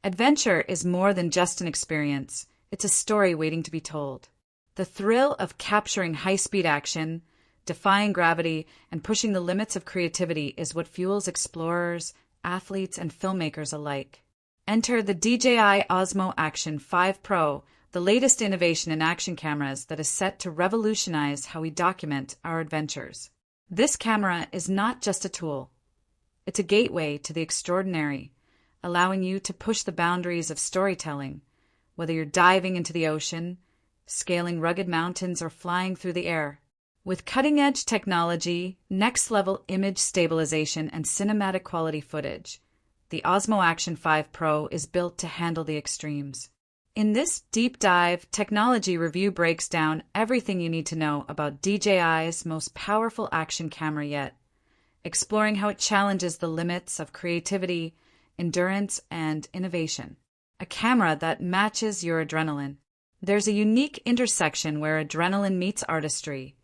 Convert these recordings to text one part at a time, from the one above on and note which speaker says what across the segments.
Speaker 1: Adventure is more than just an experience, it's a story waiting to be told. The thrill of capturing high-speed action, defying gravity, and pushing the limits of creativity is what fuels explorers, athletes, and filmmakers alike. Enter the DJI Osmo Action 5 Pro, the latest innovation in action cameras that is set to revolutionize how we document our adventures. This camera is not just a tool. It's a gateway to the extraordinary, allowing you to push the boundaries of storytelling, whether you're diving into the ocean, scaling rugged mountains, or flying through the air. With cutting-edge technology, next-level image stabilization, and cinematic quality footage, the Osmo Action 5 Pro is built to handle the extremes. In this deep dive, technology review breaks down everything you need to know about DJI's most powerful action camera yet, exploring how it challenges the limits of creativity, endurance, and innovation. A camera that matches your adrenaline. There's a unique intersection where adrenaline meets artistry,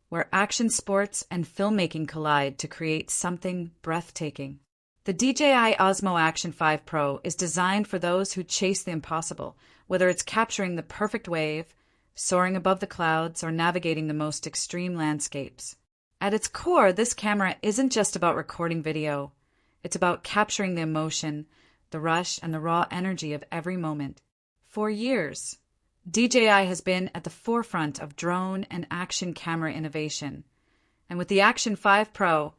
Speaker 1: where action sports and filmmaking collide to create something breathtaking. The DJI Osmo Action 5 Pro is designed for those who chase the impossible, whether it's capturing the perfect wave, soaring above the clouds, or navigating the most extreme landscapes. At its core, this camera isn't just about recording video. It's about capturing the emotion, the rush, and the raw energy of every moment. For years, DJI has been at the forefront of drone and action camera innovation. And with the Action 5 Pro,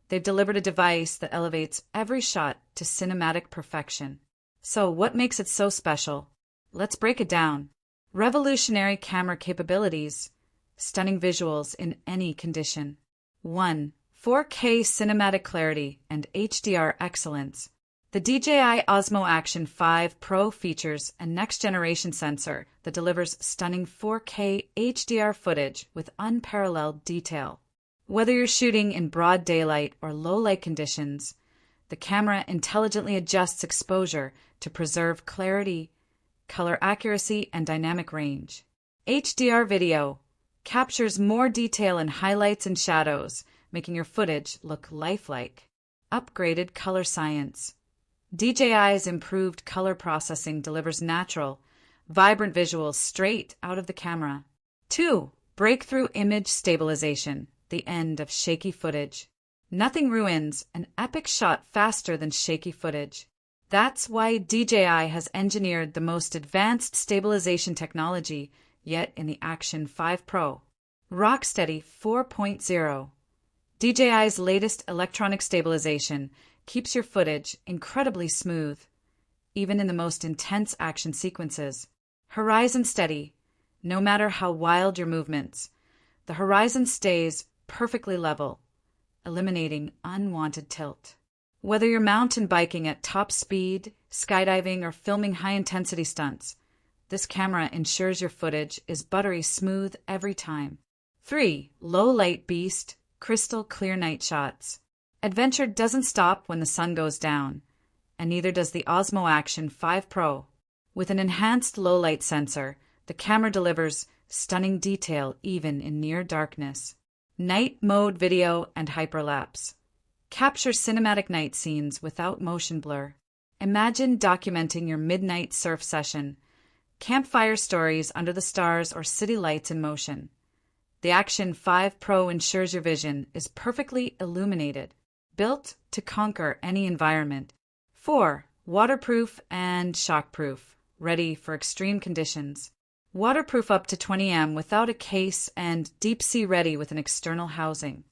Speaker 1: they've delivered a device that elevates every shot to cinematic perfection. So what makes it so special? Let's break it down. Revolutionary camera capabilities, stunning visuals in any condition. 1. 4K cinematic clarity and HDR excellence. The DJI Osmo Action 5 Pro features a next-generation sensor that delivers stunning 4K HDR footage with unparalleled detail. Whether you're shooting in broad daylight or low-light conditions, the camera intelligently adjusts exposure to preserve clarity, color accuracy, and dynamic range. HDR video captures more detail in highlights and shadows, making your footage look lifelike. Upgraded color science. DJI's improved color processing delivers natural, vibrant visuals straight out of the camera. 2. Breakthrough image stabilization, the end of shaky footage. Nothing ruins an epic shot faster than shaky footage. That's why DJI has engineered the most advanced stabilization technology yet in the Action 5 Pro. Rocksteady 4.0. DJI's latest electronic stabilization keeps your footage incredibly smooth, even in the most intense action sequences. Horizon steady. No matter how wild your movements, the horizon stays perfectly level, eliminating unwanted tilt. Whether you're mountain biking at top speed, skydiving, or filming high-intensity stunts, this camera ensures your footage is buttery smooth every time. 3. Low-light beast, crystal clear night shots. Adventure doesn't stop when the sun goes down, and neither does the Osmo Action 5 Pro. With an enhanced low-light sensor, the camera delivers stunning detail even in near darkness. Night mode video and hyperlapse. Capture cinematic night scenes without motion blur. Imagine documenting your midnight surf session, campfire stories under the stars, or city lights in motion. The Action 5 Pro ensures your vision is perfectly illuminated, built to conquer any environment. 4. Waterproof and shockproof, ready for extreme conditions. Waterproof up to 20 m without a case and deep-sea ready with an external housing.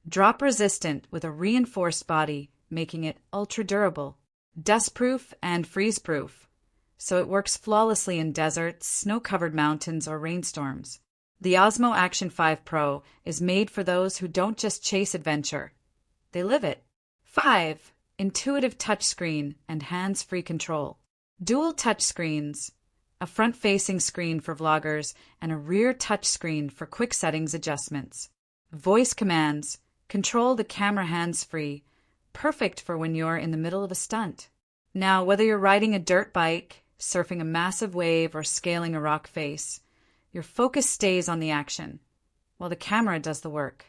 Speaker 1: Drop-resistant with a reinforced body, making it ultra-durable. Dustproof and freeze-proof, so it works flawlessly in deserts, snow-covered mountains, or rainstorms. The Osmo Action 5 Pro is made for those who don't just chase adventure, they live it. 5. Intuitive touchscreen and hands-free control. Dual touchscreens, a front-facing screen for vloggers and a rear touchscreen for quick settings adjustments. Voice commands, control the camera hands-free, perfect for when you're in the middle of a stunt. Now, whether you're riding a dirt bike, surfing a massive wave, or scaling a rock face, your focus stays on the action, while the camera does the work.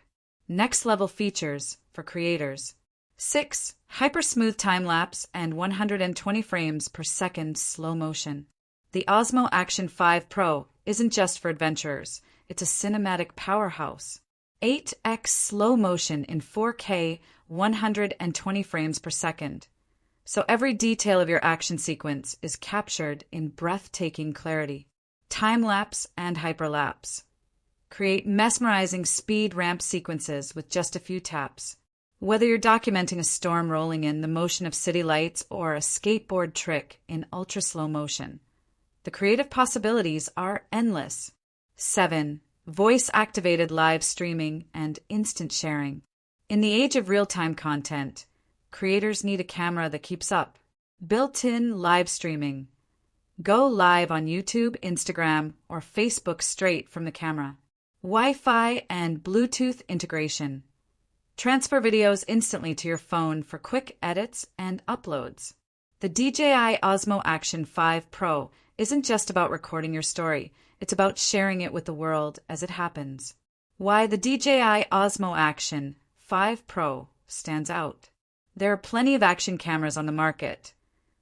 Speaker 1: Next-level features for creators. 6. Hyper-smooth time-lapse and 120 frames per second slow motion. The Osmo Action 5 Pro isn't just for adventurers, it's a cinematic powerhouse. 8x slow motion in 4K 120 frames per second. So every detail of your action sequence is captured in breathtaking clarity. Time-lapse and hyperlapse. Create mesmerizing speed ramp sequences with just a few taps. Whether you're documenting a storm rolling in, the motion of city lights, or a skateboard trick in ultra-slow motion, the creative possibilities are endless. 7. Voice-activated live streaming and instant sharing. In the age of real-time content, creators need a camera that keeps up. Built-in live streaming. Go live on YouTube, Instagram, or Facebook straight from the camera. Wi-Fi and Bluetooth integration. Transfer videos instantly to your phone for quick edits and uploads. The DJI Osmo Action 5 Pro isn't just about recording your story, it's about sharing it with the world as it happens. Why the DJI Osmo Action 5 Pro stands out. There are plenty of action cameras on the market,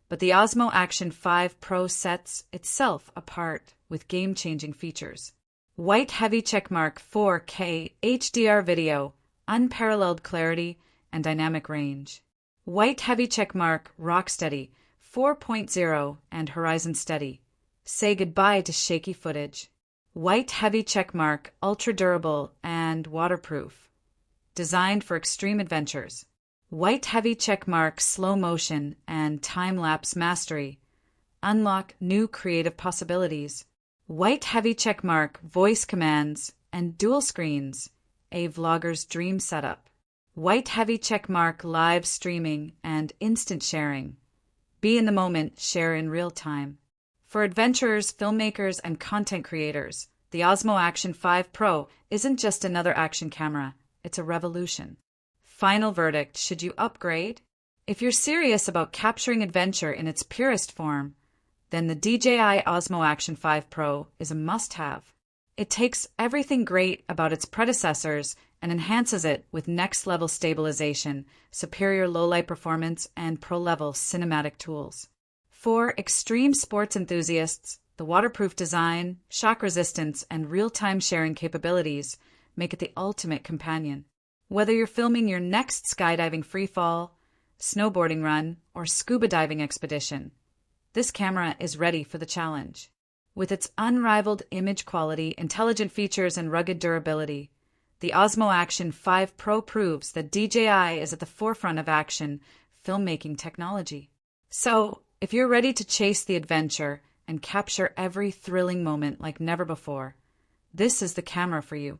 Speaker 1: but the Osmo Action 5 Pro sets itself apart with game-changing features. White heavy checkmark 4K HDR video, unparalleled clarity, and dynamic range. White heavy checkmark Rocksteady 4.0 and Horizon Steady. Say goodbye to shaky footage. White heavy checkmark ultra durable and waterproof. Designed for extreme adventures. White heavy checkmark slow motion and time-lapse mastery. Unlock new creative possibilities. White heavy checkmark voice commands and dual screens. A vlogger's dream setup. White heavy checkmark live streaming and instant sharing. Be in the moment, share in real time. For adventurers, filmmakers, and content creators, the Osmo Action 5 Pro isn't just another action camera, it's a revolution. Final verdict, should you upgrade? If you're serious about capturing adventure in its purest form, then the DJI Osmo Action 5 Pro is a must-have. It takes everything great about its predecessors and enhances it with next-level stabilization, superior low-light performance, and pro-level cinematic tools. For extreme sports enthusiasts, the waterproof design, shock resistance, and real-time sharing capabilities make it the ultimate companion. Whether you're filming your next skydiving freefall, snowboarding run, or scuba diving expedition, this camera is ready for the challenge. With its unrivaled image quality, intelligent features, and rugged durability, the Osmo Action 5 Pro proves that DJI is at the forefront of action filmmaking technology. So, if you're ready to chase the adventure and capture every thrilling moment like never before, this is the camera for you.